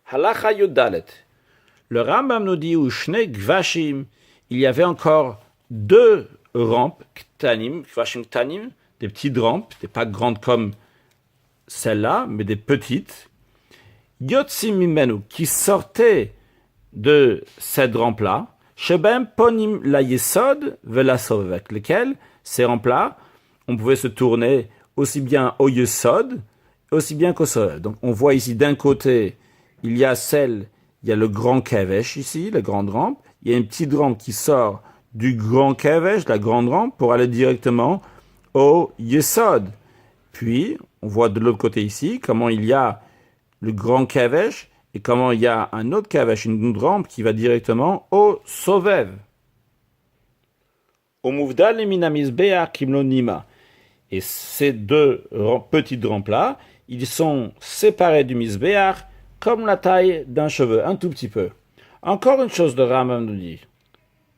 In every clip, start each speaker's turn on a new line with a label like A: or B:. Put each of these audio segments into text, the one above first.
A: Halacha Yodalet. Le Rambam nous dit Ushne Gvashim, il y avait encore deux rampes, Ktanim, Gvashim Ktanim, des petites rampes, pas grandes comme celle-là, mais des petites. Yotsim Mimenu, qui sortaient de cette rampe-là, Shebem Ponim la Yesod Velasov, avec lesquelles ces rampes-là, on pouvait se tourner aussi bien au Yesod, aussi bien qu'au Sovev. Donc on voit ici d'un côté, il y a le grand Kavesh ici, la grande rampe. Il y a une petite rampe qui sort du grand Kavesh, la grande rampe, pour aller directement au Yesod. Puis, on voit de l'autre côté ici comment il y a le grand Kavesh et comment il y a un autre Kavesh, une autre rampe qui va directement au Sovev. Au Mouvdal et Minamizbeach Kimlonima. Et ces deux petites rampes-là, ils sont séparés du Mizbeach comme la taille d'un cheveu, un tout petit peu. Encore une chose de Rambam nous dit.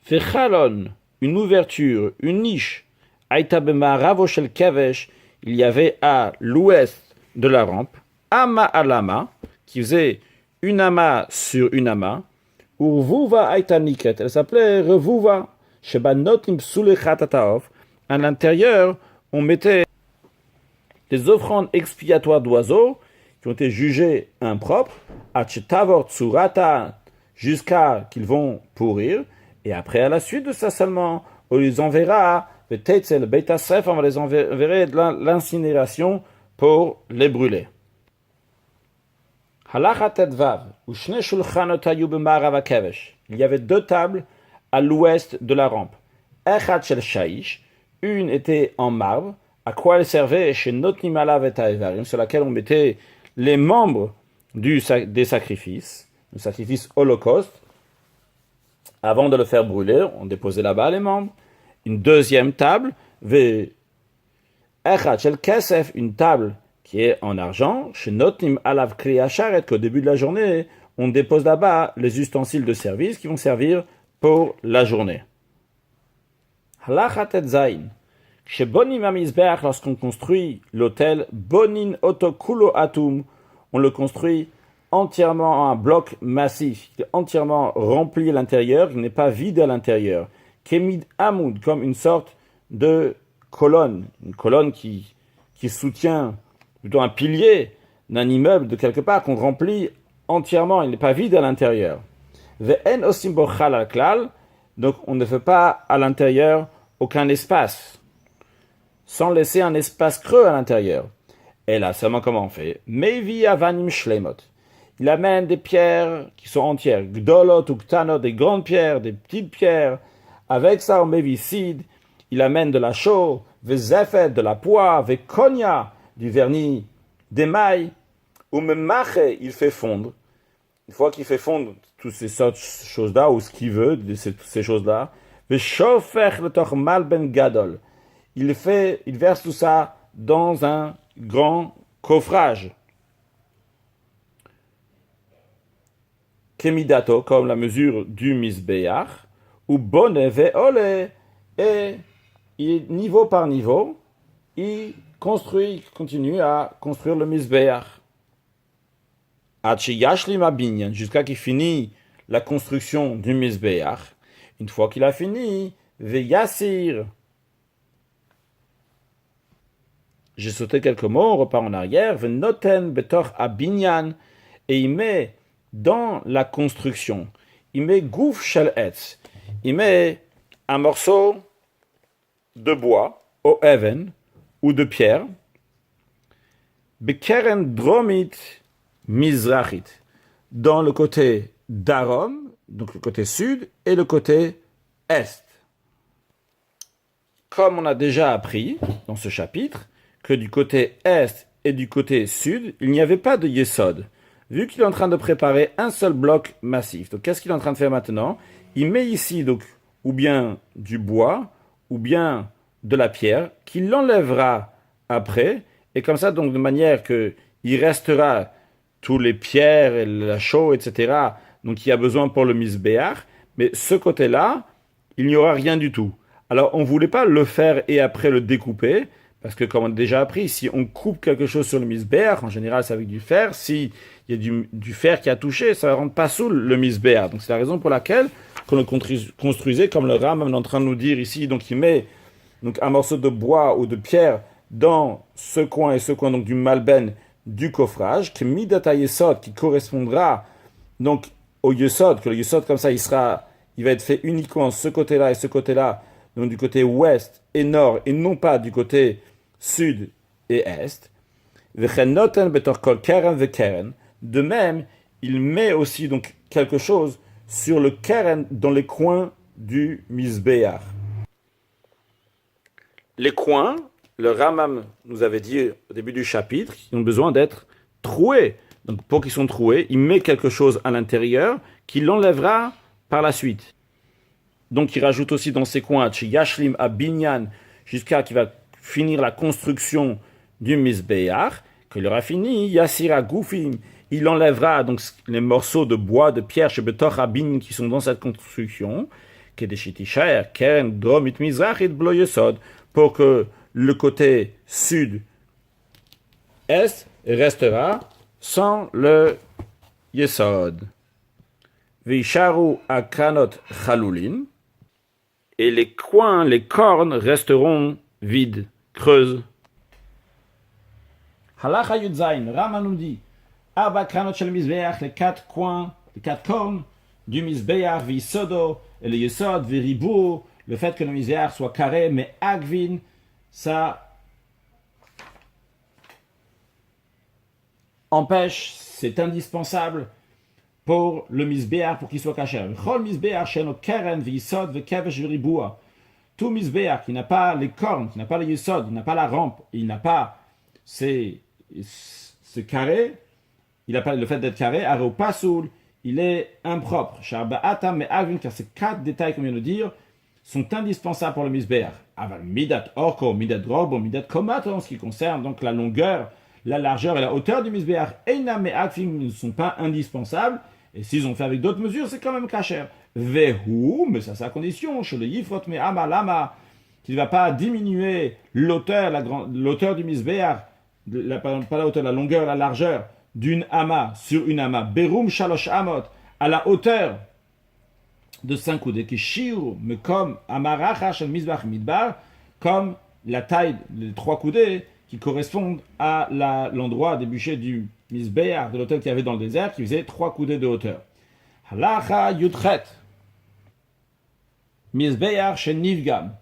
A: Fechalon, une ouverture, une niche. Aïta bemarav shel kavesh, il y avait à l'ouest de la rampe, ama alama, qui faisait une ama sur une ama. Urvuva aïta niket, elle s'appelait revuva. Shebanot impsule chatataov. À l'intérieur, on mettait des offrandes expiatoires d'oiseaux qui ont été jugés impropres, jusqu'à qu'ils vont pourrir, et après, à la suite de ça seulement, on les enverra, peut-être c'est le Beit Asef, on va les enverrer de l'incinération pour les brûler. Halacha Tedvav, ushne shulchanot hayu b'ma'arav hakevesh. Il y avait deux tables à l'ouest de la rampe. Echad shel shaish, une était en marbre. À quoi elle servait chez Notnim alav et ha'evarim, sur laquelle on mettait les membres des sacrifices, le sacrifice holocauste. Avant de le faire brûler, on déposait là-bas les membres. Une deuxième table, Echad shel kesef, une table qui est en argent, chez Notnim alav kli hasharet, qu'au début de la journée, on dépose là-bas les ustensiles de service qui vont servir pour la journée. Halacha tetzain. Chez Bonim Amizbeach, lorsqu'on construit l'autel, Bonin Otokulo Atum, on le construit entièrement en un bloc massif, qui est entièrement rempli à l'intérieur, il n'est pas vide à l'intérieur. Kemid Amoud, comme une sorte de colonne, une colonne qui soutient plutôt un pilier d'un immeuble de quelque part qu'on remplit entièrement, il n'est pas vide à l'intérieur. Ve'en osim bo chalal klal, donc on ne fait pas à l'intérieur aucun espace, sans laisser un espace creux à l'intérieur. Et là, seulement comment on fait? Mevi avanim shlemot. Il amène des pierres qui sont entières, gdolot ou ktanot, des grandes pierres, des petites pierres. Avec ça, on mévicide. Il amène de la chaux, vezefet, de la poix, vekonia, du vernis d'émail. Ou memache, il fait fondre. Une fois qu'il fait fondre toutes ces sortes de choses-là, ou ce qu'il veut, de ces choses-là, veshofer le toch malben gadol. Il verse tout ça dans un grand coffrage. Kemidato, comme la mesure du Mizbeach, ou bonne ve'ole, et niveau par niveau, il continue à construire le Mizbeach. Jusqu'à qu'il finisse la construction du Mizbeach. Une fois qu'il a fini, ve'yassir. J'ai sauté quelques mots, on repart en arrière. Venoten betor abinyan, et il met dans la construction, il met gouf shel etz, il met un morceau de bois, au even, ou de pierre, bekeren dromit mizrachit, dans le côté d'arom, donc le côté sud, et le côté est. Comme on a déjà appris dans ce chapitre, que du côté est et du côté sud, il n'y avait pas de yesod. Vu qu'il est en train de préparer un seul bloc massif. Donc qu'est-ce qu'il est en train de faire maintenant? Il met ici donc ou bien du bois, ou bien de la pierre, qu'il l'enlèvera après, et comme ça, donc de manière que il restera tous les pierres, et la chaux, etc., donc il y a besoin pour le misbéach, mais ce côté-là, il n'y aura rien du tout. Alors on ne voulait pas le faire et après le découper, Parce que comme on a déjà appris, si on coupe quelque chose sur le misbéach, en général c'est avec du fer, s'il y a du fer qui a touché, ça ne rend pas sous le misbéach. Donc c'est la raison pour laquelle qu'on le construisait, comme le Rambam est en train de nous dire ici, donc il met donc, un morceau de bois ou de pierre dans ce coin et ce coin, donc du malben du coffrage, qui est midata yesod, qui correspondra donc au yesod, que le yesod comme ça, il va être fait uniquement ce côté-là et ce côté-là, donc du côté ouest et nord, et non pas du côté sud et est. De même, il met aussi donc quelque chose sur le keren dans les coins du misbéach. Les coins, le Rambam nous avait dit au début du chapitre, ils ont besoin d'être troués. Donc pour qu'ils soient troués, il met quelque chose à l'intérieur qui l'enlèvera par la suite. Donc il rajoute aussi dans ces coins, Yashlim à Binyan, jusqu'à qu'il va finir la construction du Misbéach, qu'il aura fini, Yassira Goufim, il enlèvera donc les morceaux de bois, de pierre, chez Betoch Abin qui sont dans cette construction, Kedeshitishaer, Keren, Dromit Mizrach et Bloyesod, pour que le côté sud-est restera sans le Yesod. Visharu Akranot Chalulin, et les coins, les cornes resteront vides, creuses. Halacha Yudzain, Rama nous dit, Arba Kranot Shel Mizbeach, les quatre coins, les quatre cornes du Mizbeach, Visodo, et le Yesod, Viribou, le fait que le Mizbeach soit carré, mais Agvin, ça empêche, c'est indispensable pour le misbéach, pour qu'il soit caché. Tout misbéach qui n'a pas les cornes, qui n'a pas le yesod, il n'a pas la rampe, il n'a pas ce carré, il n'a pas le fait d'être carré, il est impropre. Car ces quatre détails qu'on vient de dire sont indispensables pour le misbéach. Midat orko, midat robo, midat komato, en ce qui concerne donc la longueur, la largeur et la hauteur du misbéach, ne sont pas indispensables. Et s'ils ont fait avec d'autres mesures, c'est quand même kasher. Vehu, mais ça c'est à condition, chez le yifrot me amalama, qu'il ne va pas diminuer l'auteur du misbéach, pas la hauteur, la longueur, la largeur d'une ama sur une ama. Berum shalosh amot, à la hauteur de 5 coudées, qui shiru, mais comme amaracha shel misbach midbar, comme la taille des 3 coudées qui correspondent à l'endroit des bûchers du misbéach, de l'autel qu'il y avait dans le désert, qui faisait 3 coudées de hauteur. Halacha yudchet. Misbéach chez Nivgam.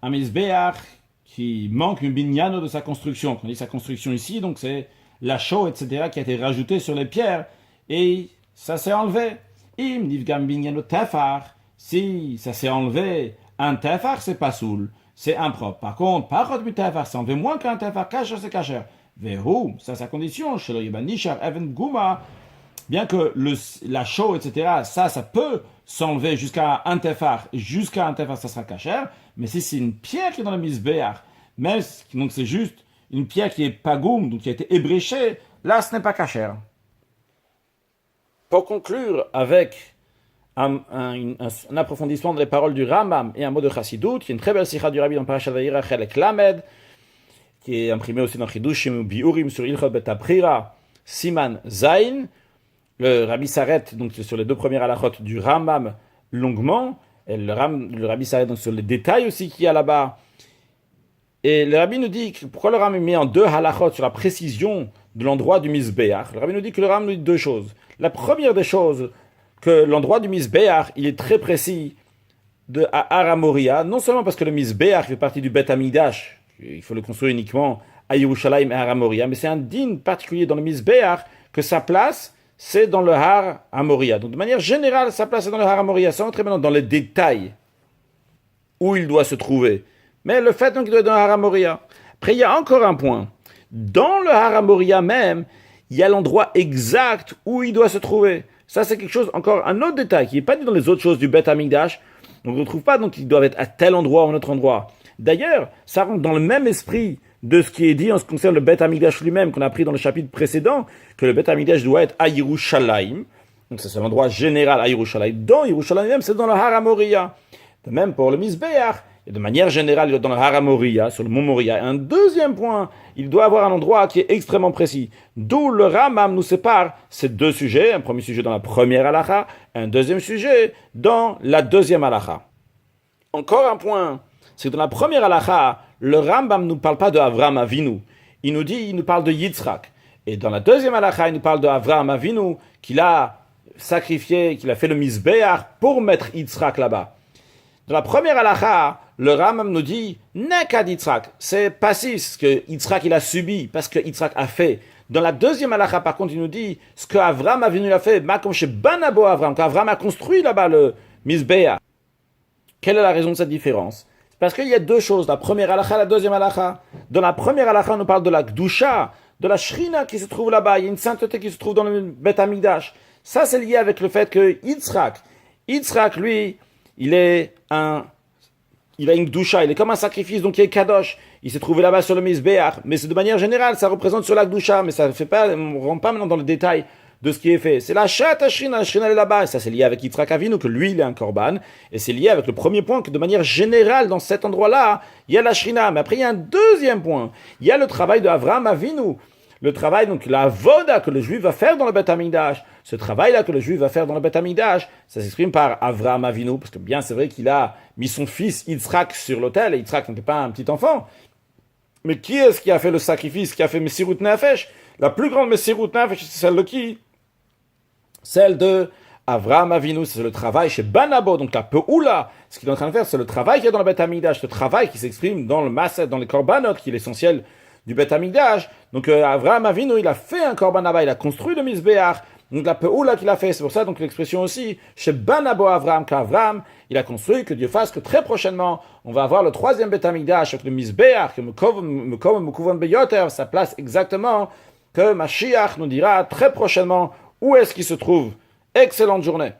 A: Un misbéach qui manque une binyano de sa construction. Quand on dit sa construction ici, donc c'est la chaux, etc., qui a été rajoutée sur les pierres, et ça s'est enlevé. Im Nivgam binyano tefar. Si ça s'est enlevé, un tefar, c'est pas soul, c'est impropre. Par contre, parot mi tefar, c'est enlevé moins qu'un tefar, kasher, c'est kasher. Vehu, ça c'est sa condition, chez le Yeba Nishar Even Guma, bien que la chaux, etc., ça peut s'enlever jusqu'à un tefar, ça sera kasher, mais si c'est une pierre qui est dans le misbéach, même donc c'est juste une pierre qui est pagoum, donc qui a été ébréchée, là ce n'est pas kasher. Pour conclure avec un approfondissement des paroles du Rambam et un mot de Chassidut, qui est une très belle sikha du Rabbi dans Parashat Vayera Chelek Lamed, qui est imprimé aussi dans Chidushim ou Biurim sur Ilchot Betaprira, Siman Zain. Le Rabbi s'arrête donc sur les 2 premières halachot du Rambam longuement, et le Rabbi s'arrête donc sur les détails aussi qu'il y a là-bas. Et le Rabbi nous dit, pourquoi le Rambam met en 2 halachot sur la précision de l'endroit du Misbéach? Le Rabbi nous dit que le Rambam nous dit 2 choses. La première des choses, que l'endroit du Misbéach, il est très précis à Aramoria, non seulement parce que le Misbéach fait partie du Bet Amidash, il faut le construire uniquement à Yerushalayim et à Aramoria, mais c'est un din particulier dans le Misbéach que sa place, c'est dans le Har Amoria. Donc de manière générale, sa place est dans le Har Amoria, sans entrer maintenant dans les détails où il doit se trouver. Mais le fait donc qu'il doit être dans le Har Amoria. Après, il y a encore un point. Dans le Har Amoria même, il y a l'endroit exact où il doit se trouver. Ça, c'est quelque chose, encore un autre détail, qui n'est pas dit dans les autres choses du Bet Amikdash. Donc on ne trouve pas donc qu'ils doivent être à tel endroit ou un autre endroit. D'ailleurs, ça rentre dans le même esprit de ce qui est dit en ce qui concerne le Bet Amikdash lui-même, qu'on a appris dans le chapitre précédent, que le Bet Amikdash doit être à Yerushalayim. Donc ça, c'est l'endroit général à Yerushalayim. Dans Yerushalayim même, c'est dans le Har Amoria. De même pour le Misbéach, Et de manière générale, il est dans le Hara Moria, sur le mont Moria. Et un deuxième point, il doit avoir un endroit qui est extrêmement précis. D'où le Rambam nous sépare ces deux sujets. Un premier sujet dans la première halakha, un deuxième sujet dans la deuxième halakha. Encore un point, c'est que dans la première halakha, le Rambam ne nous parle pas de Avraham Avinu. Il nous parle de Yitzhak. Et dans la deuxième halakha, il nous parle de Avraham Avinu, qu'il a sacrifié, qu'il a fait le Mizbeach pour mettre Yitzhak là-bas. Dans la première halakha, le Rambam nous dit Nekad Yitzhak, c'est passif ce que Yitzhak il a subi, parce que Yitzhak a fait. Dans la deuxième halakha, par contre, il nous dit ce que Avraham Avinu a fait, Makom chez Banabo Avraham, qu'Avraham a construit là-bas le Mizbeach. Quelle est la raison de cette différence? C'est parce qu'il y a deux choses, la première halakha, la deuxième halakha. Dans la première halakha, on nous parle de la Gdusha, de la Shrina qui se trouve là-bas, il y a une sainteté qui se trouve dans le Beth Amikdash. Ça, c'est lié avec le fait que Yitzhak, lui, il a une Gdusha, il est comme un sacrifice, donc il est Kadosh. Il s'est trouvé là-bas sur le Mizbeach, mais c'est de manière générale, ça représente sur la Gdusha, mais ça ne fait pas, on ne rentre pas maintenant dans le détail de ce qui est fait. C'est la Shrina elle est là-bas, et ça c'est lié avec Yitzhak Avinu, que lui, il est un korban, et c'est lié avec le premier point, que de manière générale, dans cet endroit-là, il y a la Shrina, mais après il y a un deuxième point, il y a le travail de Avraham Avinu, le travail, donc la voda que le juif va faire dans le Beth Amikdash, ce travail-là que le juif va faire dans le Beth Amikdash, ça s'exprime par Avraham Avinu, parce que bien c'est vrai qu'il a mis son fils Yitzhak sur l'autel, et Yitzhak n'était pas un petit enfant. Mais qui est-ce qui a fait le sacrifice, qui a fait Messirut Nefesh? La plus grande Messirut Nefesh, c'est celle de qui? Celle de Avraham Avinu, c'est le travail chez Banabo, donc la Peoula, ce qu'il est en train de faire, c'est le travail qu'il y a dans le Beth Amikdash, le travail qui s'exprime dans le Maset, dans les Korbanot, qui est l'essentiel du Beth Amikdash. Donc Avraham Avinu, il a fait un Korban là-bas, il a construit le Mizbeach, donc la Peoula qu'il a fait, c'est pour ça donc l'expression aussi, chez Banabo Avraham, qu'Avraham, il a construit, que Dieu fasse que très prochainement, on va avoir le troisième Beth Amikdash, avec le Mizbeach, que Mekouvan Beyoter, sa place exactement, que Mashiach nous dira très prochainement où est-ce qu'il se trouve. Excellente journée.